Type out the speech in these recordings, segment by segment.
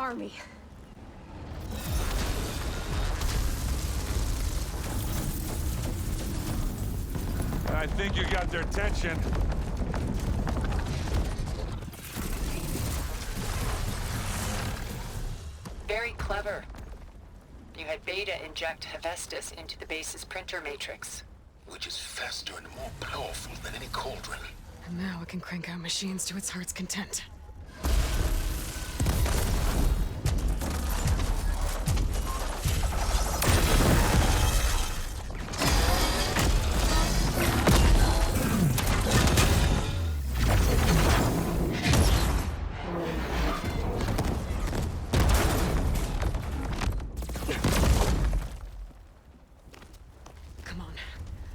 army. I think you got their attention. Very clever. You had Beta inject Hephaestus into the base's printer matrix. Which is faster and more powerful than any cauldron. And now it can crank out machines to its heart's content.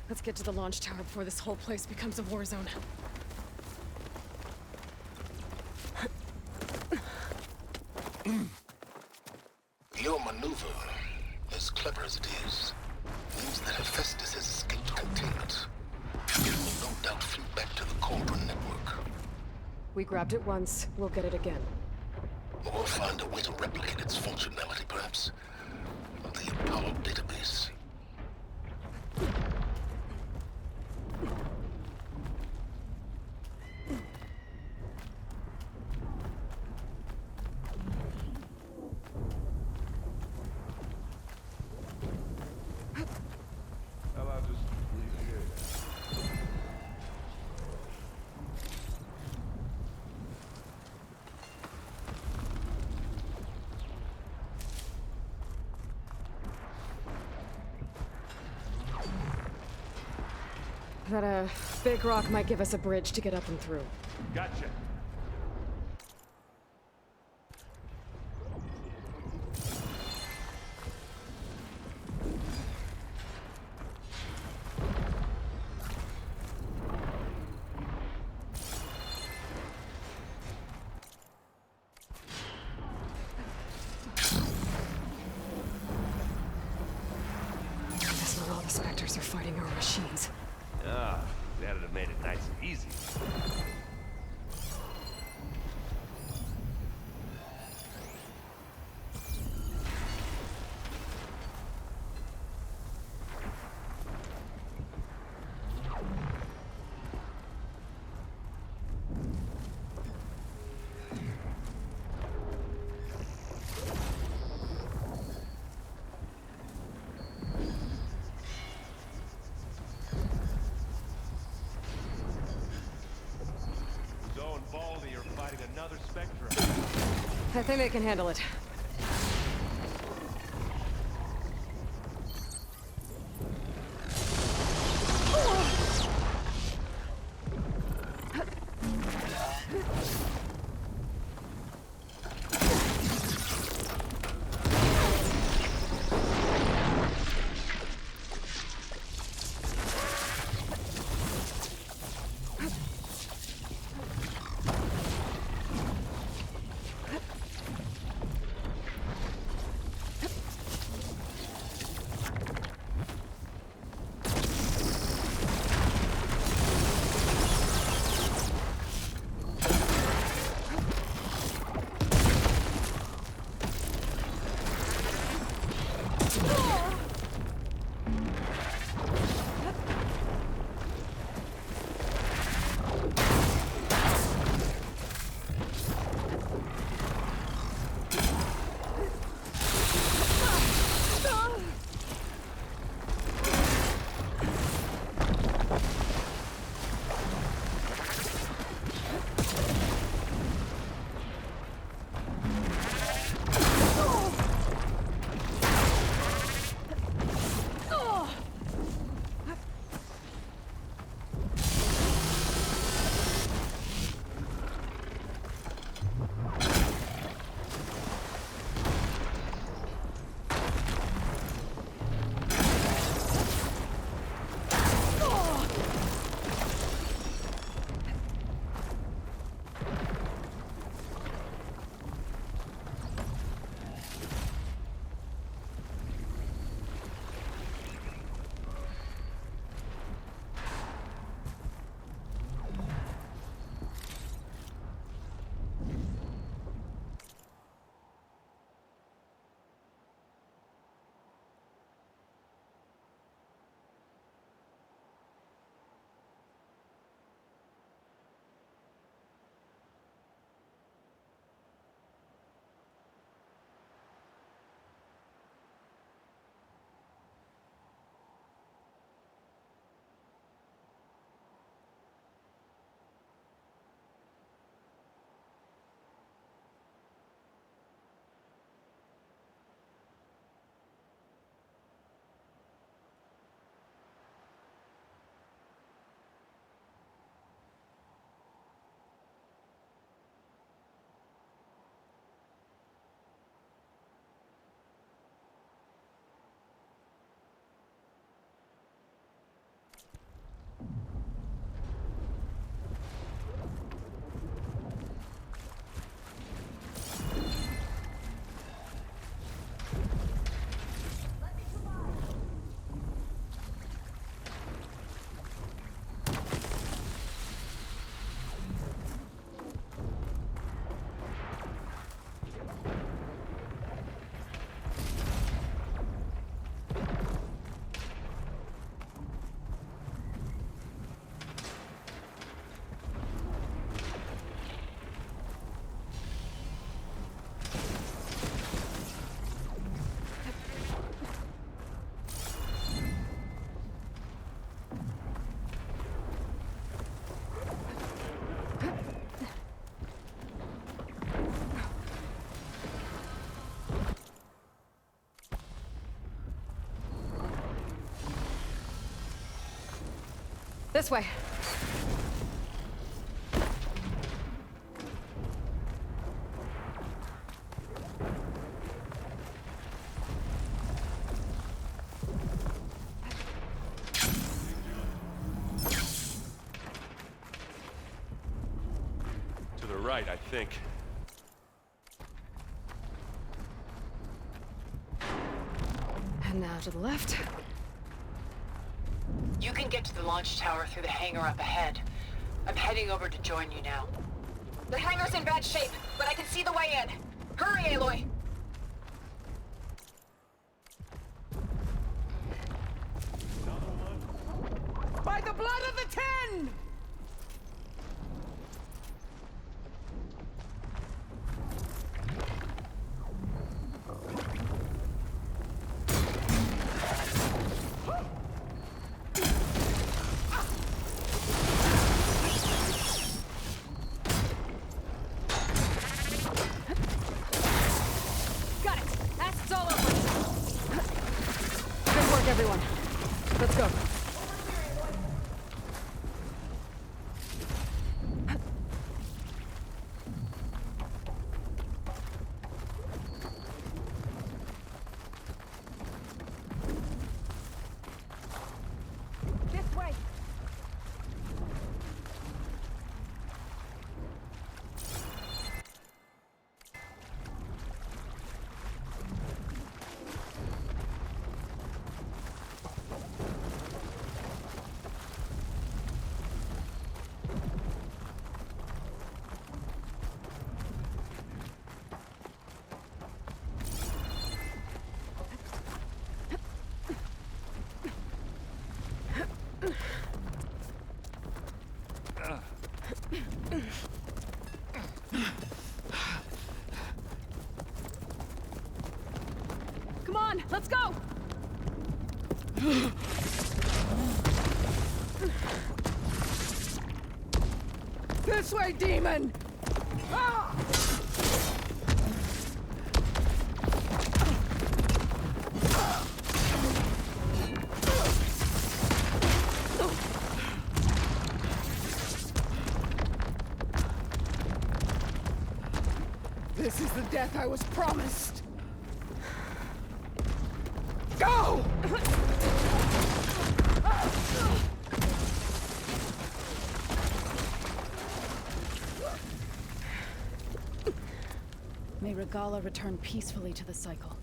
Let's get to the launch tower before this whole place becomes a war zone. Your maneuver, as clever as it is, means that Hephaestus has escaped containment. It will no doubt flew back to the Cauldron network. We grabbed it once, we'll get it again. Or find a way to replicate its functionality, perhaps. The Apollo database. That, big rock might give us a bridge to get up and through. Gotcha. Guess not all the Spectres are fighting our machines. Ah, that'd have made it nice and easy. Baldy are fighting another Spectre. I think they can handle it. This way. To the right, I think. And now to the left. You can get to the launch tower through the hangar up ahead. I'm heading over to join you now. The hangar's in bad shape, but I can see the way in. Hurry, Aloy! By the blood of the Ten! Got it! Asks all over! Good work, everyone. Let's go. This way! Come on, let's go! This way, demon! Ah! This is the death I was promised. Go! May Regala return peacefully to the cycle.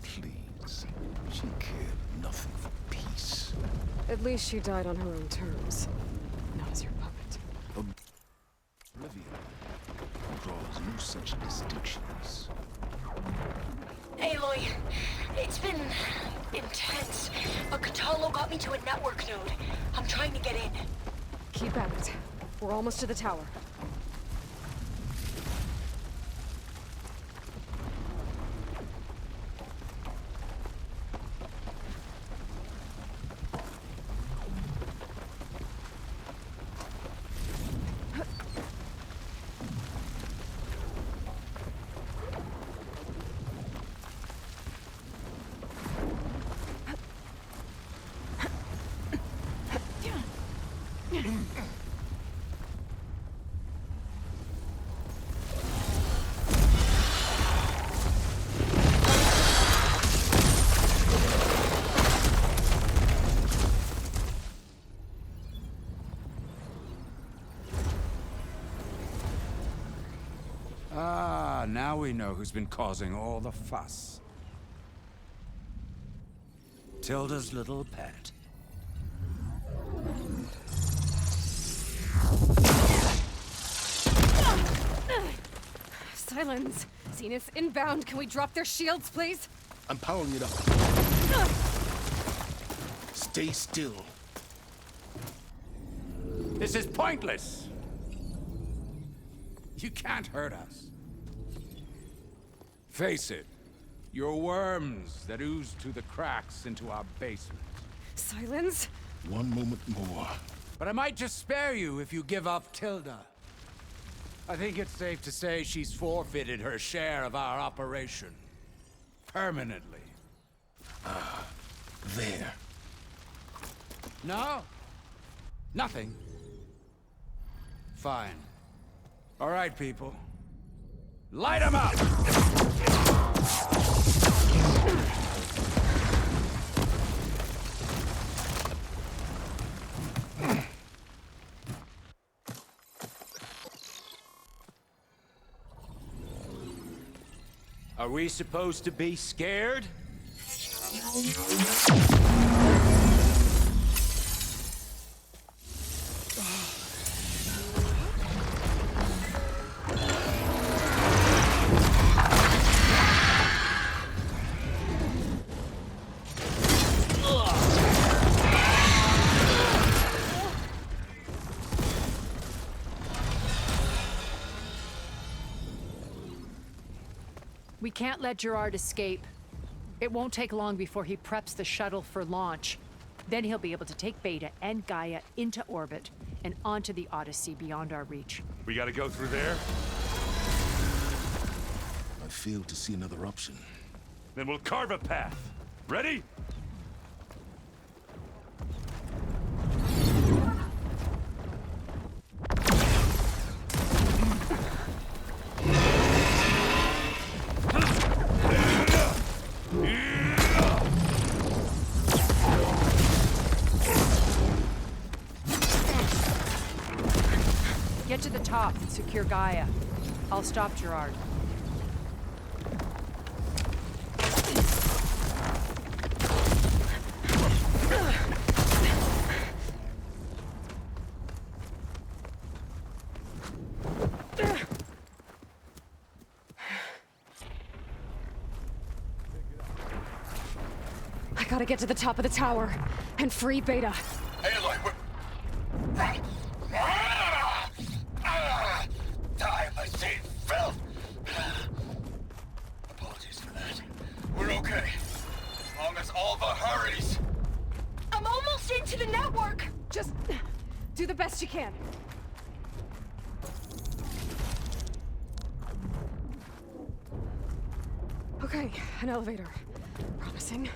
Please. She cared nothing for peace. At least she died on her own terms. Not as your puppet. Oblivion draws no such distinctions. Aloy, it's been intense. But Kotallo got me to a network node. I'm trying to get in. Keep at it. We're almost to the tower. Ah, now we know who's been causing all the fuss. Tilda's little pet. Silence! Zenith inbound. Can we drop their shields, please? I'm powering it up. Stay still. This is pointless! You can't hurt us. Face it, you're worms that ooze through the cracks into our basement. Silence? One moment more. But I might just spare you if you give up Tilda. I think it's safe to say she's forfeited her share of our operation. Permanently. There. No? Nothing? Fine. All right, people. Light 'em up! Are we supposed to be scared? We can't let Gerard escape. It won't take long before he preps the shuttle for launch. Then he'll be able to take Beta and Gaia into orbit and onto the Odyssey beyond our reach. We gotta go through there? I fail to see another option. Then we'll carve a path. Ready? Get to the top and secure Gaia. I'll stop Gerard. I gotta get to the top of the tower and free Beta. Aloy, die, I say, filth! Apologies for that. We're okay. As long as Alva hurries. I'm almost into the network! Just do the best you can. Okay, an elevator. Promising.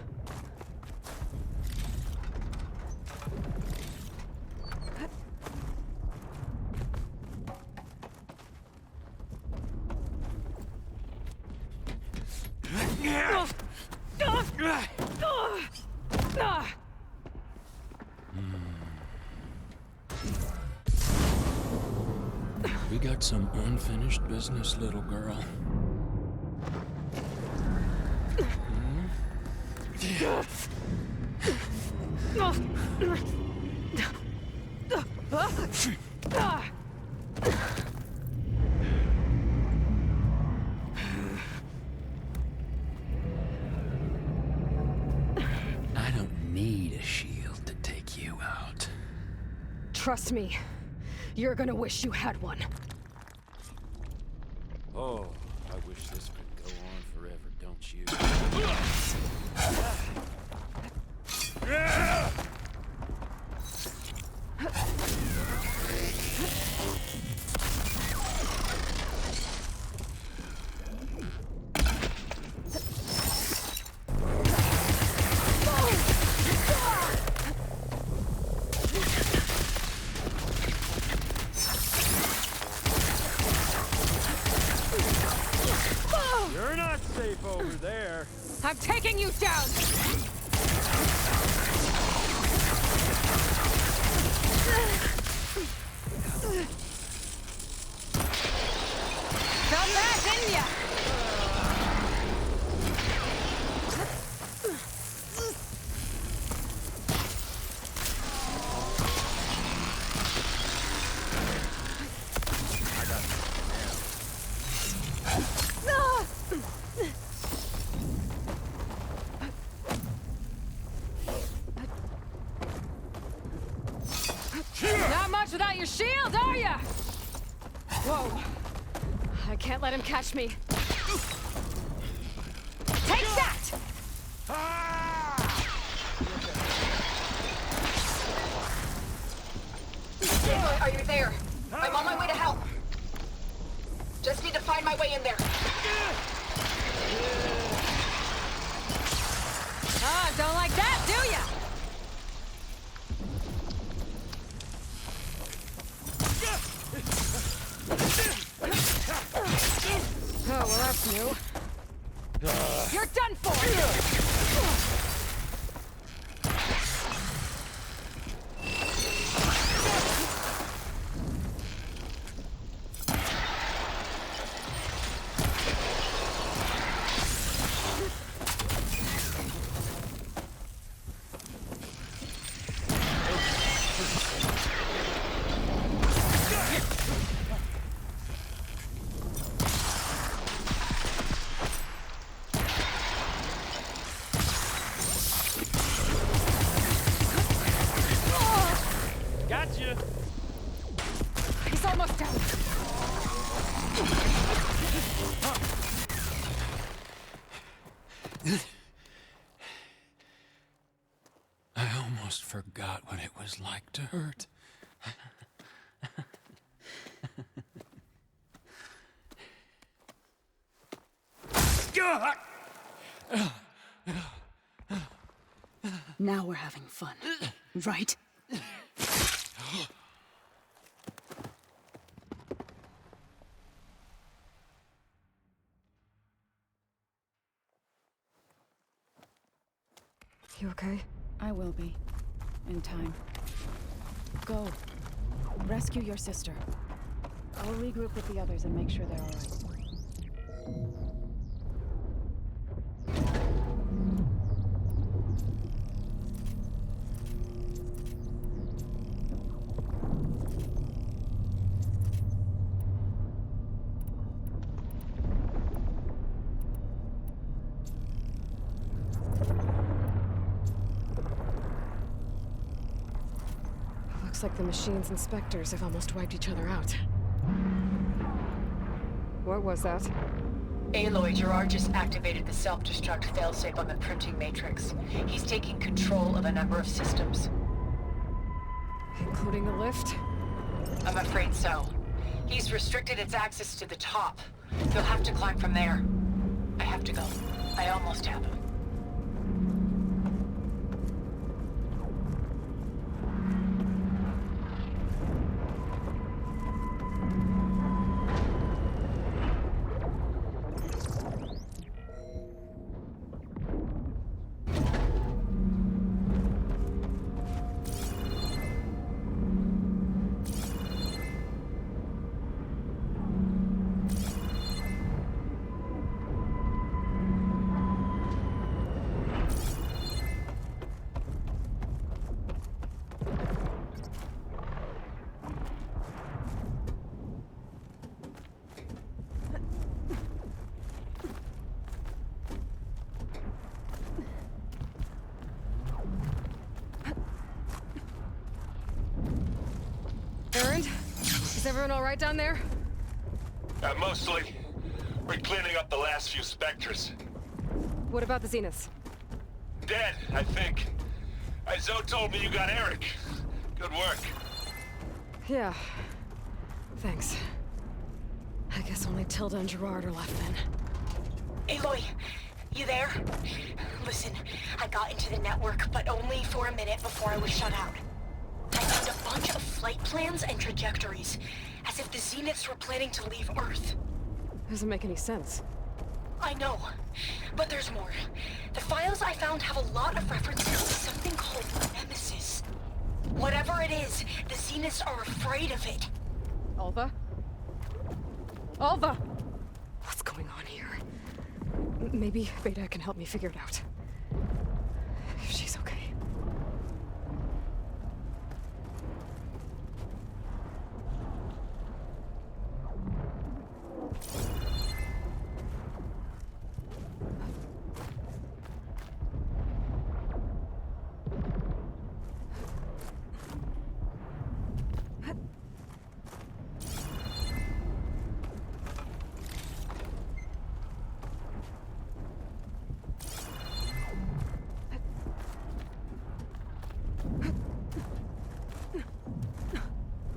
We got some unfinished business, little girl. I don't need a shield to take you out. Trust me, you're gonna wish you had one. Oh, I wish this could go on forever, don't you? You're not safe over there. I'm taking you down! Felt that, didn't ya? Not much without your shield, are ya? Whoa. I can't let him catch me. Take that! Aloy, are you there? I'm on my way to help. Just need to find my way in there. Ah, don't like that, do ya? well, that's new. You're done for! Gotcha! He's almost down. I almost forgot what it was like to hurt. Now we're having fun, right? You okay? I will be. In time. Go. Rescue your sister. I'll regroup with the others and make sure they're alright. Looks like the machine's inspectors have almost wiped each other out. What was that? Aloy, Gerard just activated the self-destruct failsafe on the printing matrix. He's taking control of a number of systems. Including the lift? I'm afraid so. He's restricted its access to the top. You'll have to climb from there. I have to go. I almost have him. Erend? Is everyone all right down there? Mostly. We're cleaning up the last few specters. What about the Zeniths? Dead, I think. Zoe told me you got Eric. Good work. Yeah. Thanks. I guess only Tilda and Gerard are left then. Aloy, you there? Listen, I got into the network, but only for a minute before I was shut out. I found a bunch of flight plans and trajectories, as if the Zeniths were planning to leave Earth. Doesn't make any sense. I know, but there's more. The files I found have a lot of references to something called Nemesis. Whatever it is, the Zeniths are afraid of it. Alva? Alva! What's going on here? Maybe Beta can help me figure it out. If she's okay.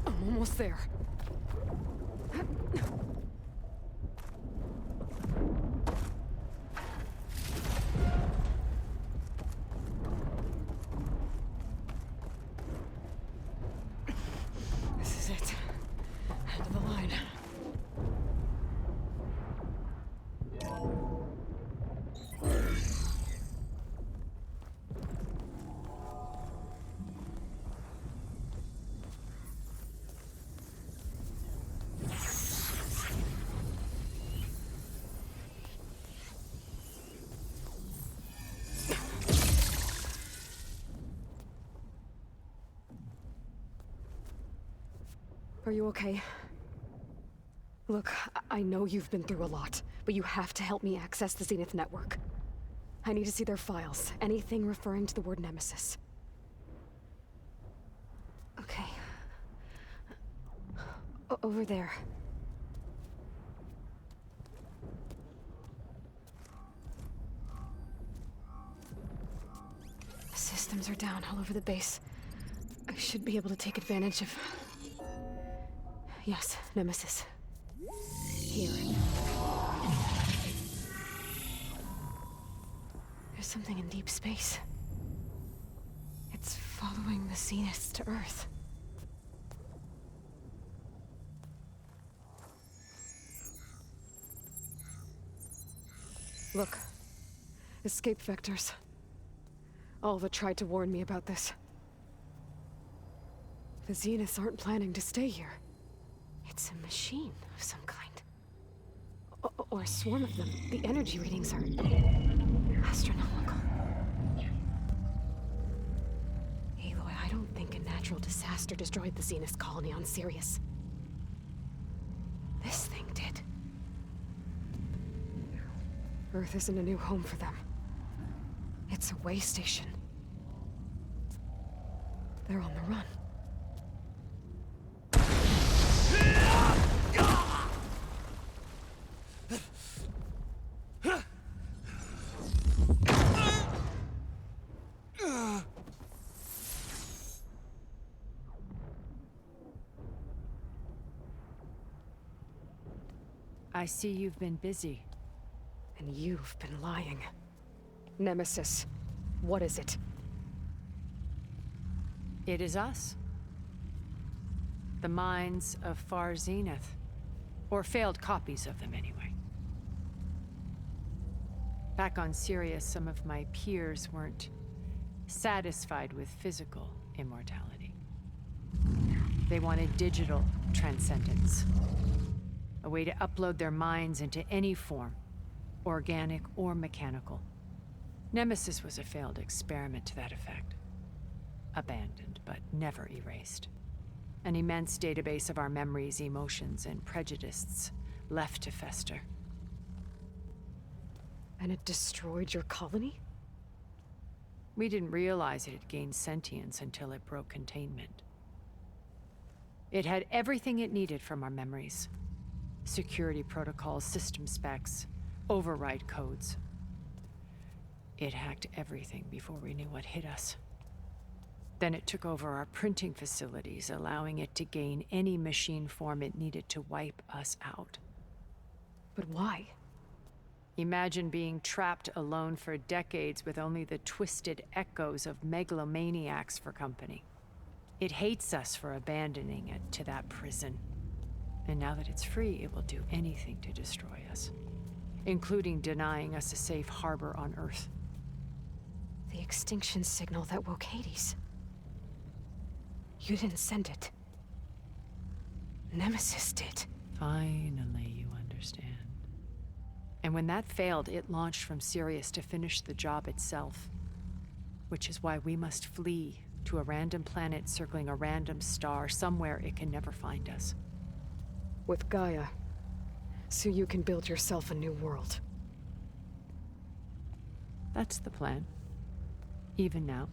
I'm almost there. This is it. End of the line. Are you okay? Look, I know you've been through a lot, but you have to help me access the Zenith network. I need to see their files, anything referring to the word Nemesis. Okay. Over there. Systems are down all over the base. I should be able to take advantage of... Yes, Nemesis. Here. There's something in deep space. It's following the Zeniths to Earth. Look. Escape vectors. Alva tried to warn me about this. The Zeniths aren't planning to stay here. It's a machine of some kind. Or a swarm of them. The energy readings are... astronomical. Aloy, I don't think a natural disaster destroyed the Zenith colony on Sirius. This thing did. Earth isn't a new home for them. It's a way station. They're on the run. I see you've been busy. And you've been lying. Nemesis, what is it? It is us. The minds of Far Zenith. Or failed copies of them, anyway. Back on Sirius, some of my peers weren't satisfied with physical immortality. They wanted digital transcendence. A way to upload their minds into any form, organic or mechanical. Nemesis was a failed experiment to that effect. Abandoned, but never erased. An immense database of our memories, emotions, and prejudices left to fester. And it destroyed your colony? We didn't realize it had gained sentience until it broke containment. It had everything it needed from our memories. Security protocols, system specs, override codes. It hacked everything before we knew what hit us. Then it took over our printing facilities, allowing it to gain any machine form it needed to wipe us out. But why? Imagine being trapped alone for decades with only the twisted echoes of megalomaniacs for company. It hates us for abandoning it to that prison. And now that it's free, it will do anything to destroy us, including denying us a safe harbor on Earth. The extinction signal that woke Hades. You didn't send it. Nemesis did. Finally, you understand. And when that failed, it launched from Sirius to finish the job itself. Which is why we must flee to a random planet circling a random star, somewhere it can never find us. With Gaia, so you can build yourself a new world. That's the plan. Even now.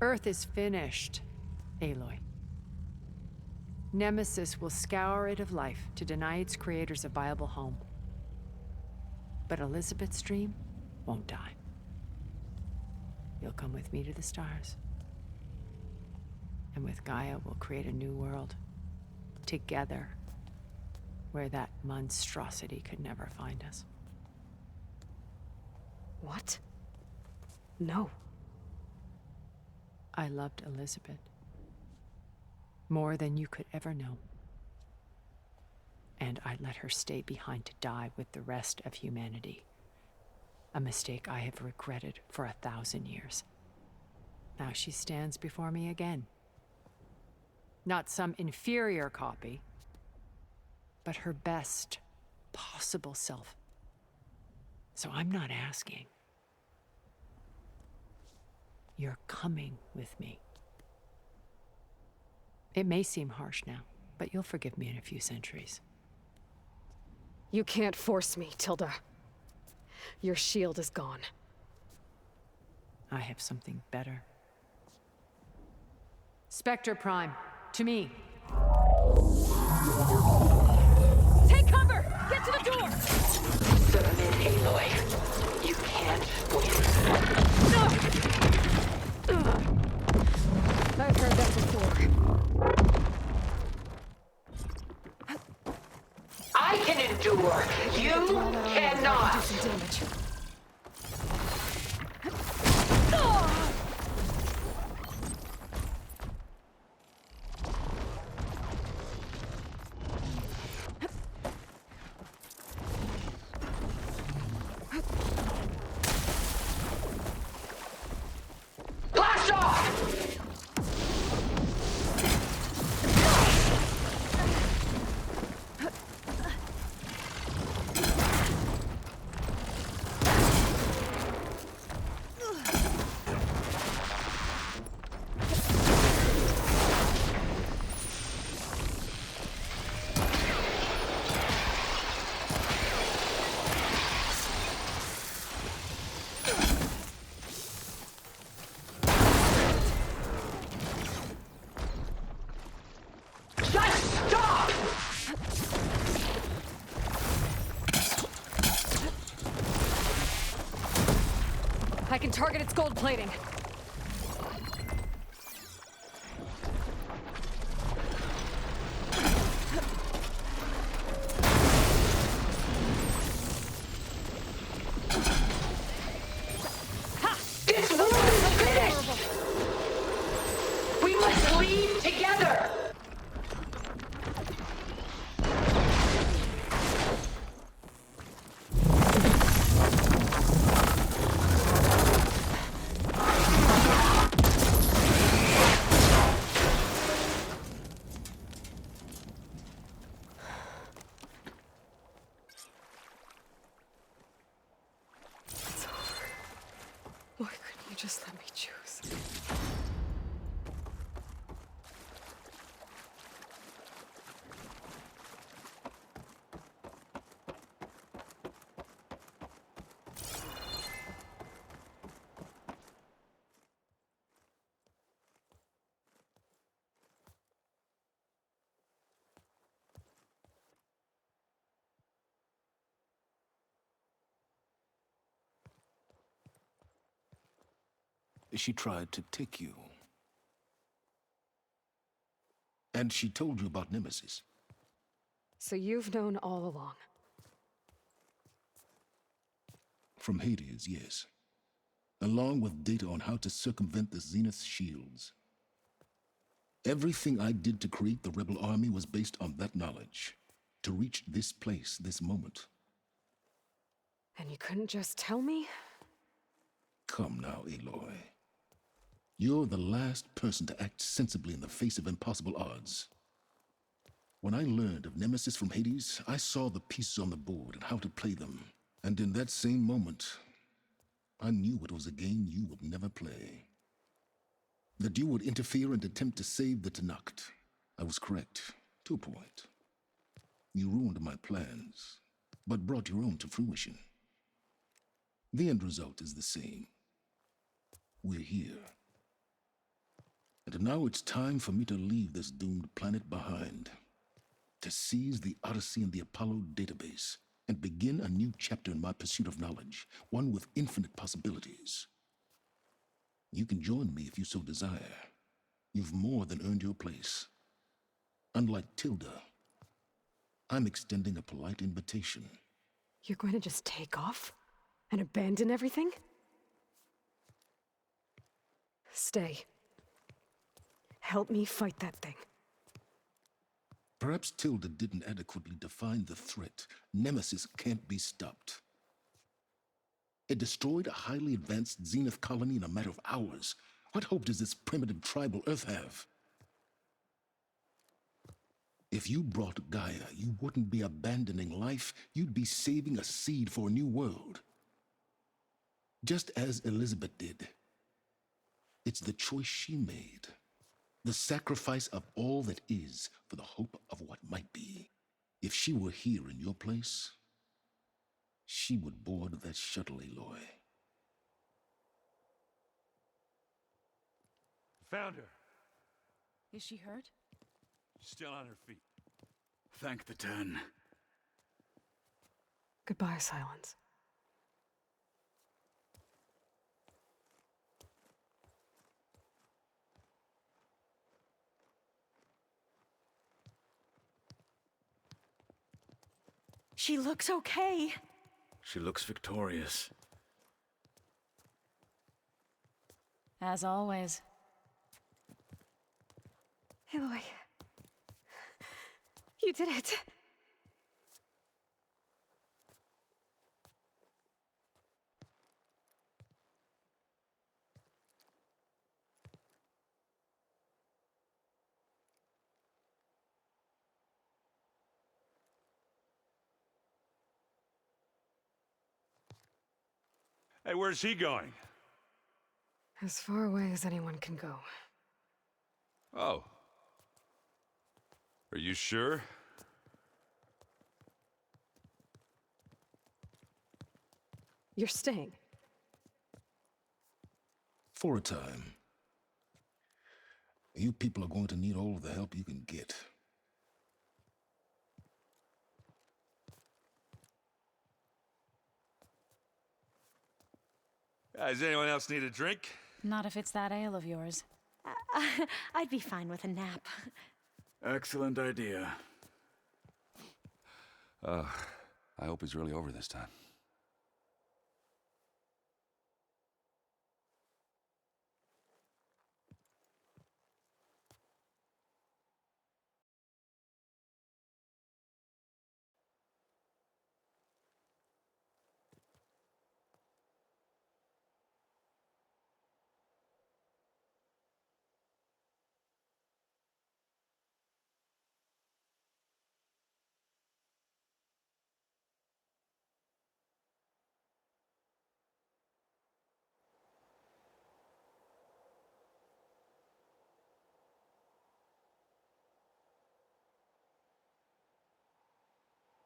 Earth is finished, Aloy. Nemesis will scour it of life to deny its creators a viable home. But Elizabeth's dream won't die. You'll come with me to the stars. And with Gaia, we'll create a new world. Together, where that monstrosity could never find us. What? No. I loved Elizabeth. More than you could ever know. And I let her stay behind to die with the rest of humanity. A mistake I have regretted for 1,000 years. Now she stands before me again. Not some inferior copy, but her best possible self. So I'm not asking. You're coming with me. It may seem harsh now, but you'll forgive me in a few centuries. You can't force me, Tilda. Your shield is gone. I have something better. Spectre Prime, to me. Take cover! Get to the door! Submit, Aloy. You can't win. I've heard that before. I can endure. You cannot. Do some damage. Blast off! I can target its gold plating. This war is finished! We must leave together! It's over. Why couldn't you just let me choose? She tried to take you. And she told you about Nemesis. So you've known all along. From Hades, yes. Along with data on how to circumvent the Zenith's shields. Everything I did to create the Rebel Army was based on that knowledge. To reach this place, this moment. And you couldn't just tell me? Come now, Aloy. You're the last person to act sensibly in the face of impossible odds. When I learned of Nemesis from Hades, I saw the pieces on the board and how to play them. And in that same moment, I knew it was a game you would never play. That you would interfere and attempt to save the Tenakth. I was correct, to a point. You ruined my plans, but brought your own to fruition. The end result is the same. We're here. And now it's time for me to leave this doomed planet behind. To seize the Odyssey and the Apollo database, and begin a new chapter in my pursuit of knowledge, one with infinite possibilities. You can join me if you so desire. You've more than earned your place. Unlike Tilda, I'm extending a polite invitation. You're going to just take off? And abandon everything? Stay. Help me fight that thing. Perhaps Tilda didn't adequately define the threat. Nemesis can't be stopped. It destroyed a highly advanced Zenith colony in a matter of hours. What hope does this primitive tribal Earth have? If you brought Gaia, you wouldn't be abandoning life, you'd be saving a seed for a new world. Just as Elizabeth did. It's the choice she made The sacrifice of all that is for the hope of what might be. If she were here in your place, she would board that shuttle, Aloy. Found her. Is she hurt? Still on her feet. Thank the Ten. Goodbye, Silence. She looks okay. She looks victorious. As always. Aloy. You did it. Hey, where's he going? As far away as anyone can go. Oh. Are you sure? You're staying. For a time. You people are going to need all of the help you can get. Does anyone else need a drink? Not if it's that ale of yours. I'd be fine with a nap. Excellent idea. I hope it's really over this time.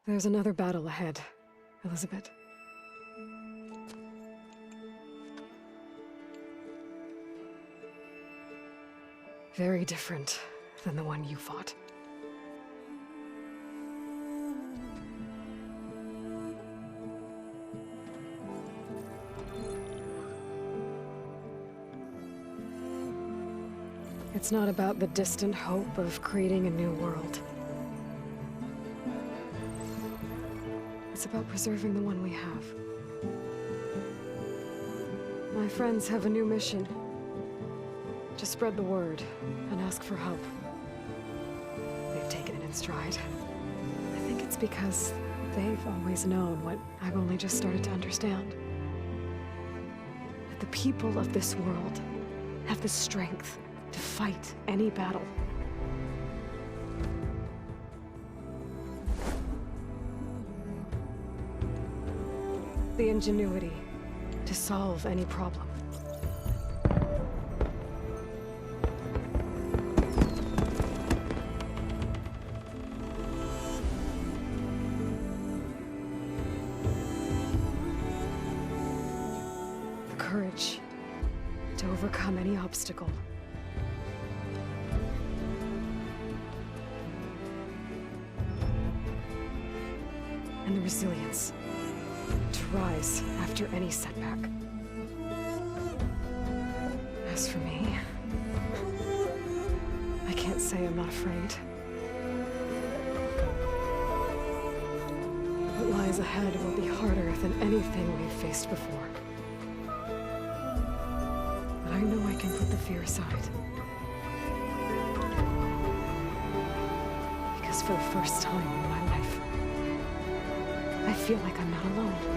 There's another battle ahead, Elizabeth. Very different than the one you fought. It's not about the distant hope of creating a new world. It's about preserving the one we have. My friends have a new mission. To spread the word and ask for help. They've taken it in stride. I think it's because they've always known what I've only just started to understand. That the people of this world have the strength to fight any battle. The ingenuity to solve any problem. The courage to overcome any obstacle. And the resilience to rise after any setback. As for me, I can't say I'm not afraid. What lies ahead will be harder than anything we've faced before. But I know I can put the fear aside. Because for the first time in my life, I feel like I'm not alone.